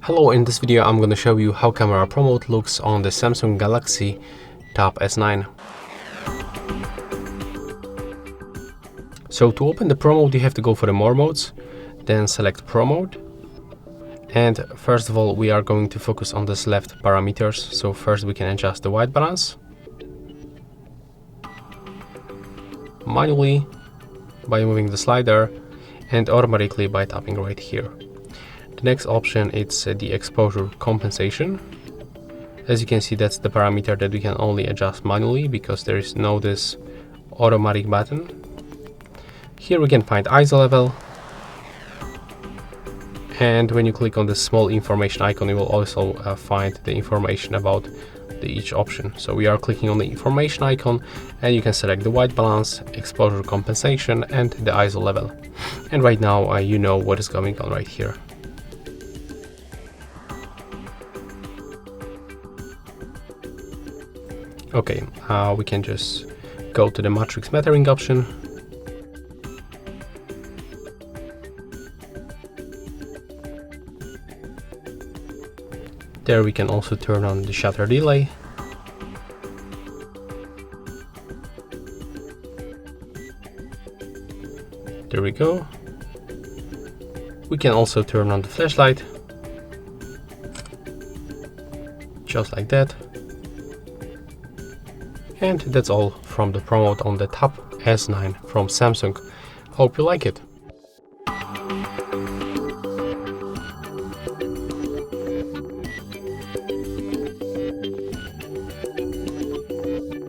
Hello, in this video I'm going to show you how camera promote looks on the Samsung Galaxy Tab S9. So to open the promote you have to go for the more modes, then select promote, and first of all we are going to focus on this left parameters. So first we can adjust the white balance manually by moving the slider and automatically by tapping right here. The next option is the exposure compensation. As you can see, that's the parameter that we can only adjust manually because there is no this automatic button. Here we can find ISO level, and when you click on the small information icon you will also find the information about each option. So we are clicking on the information icon and you can select the white balance, exposure compensation and the ISO level. And right now you know what is going on right here. Okay, we can just go to the matrix metering option. There we can also turn on the shutter delay. There we go. We can also turn on the flashlight. Just like that. And that's all from the promote on the Tab S9 from Samsung. Hope you like it.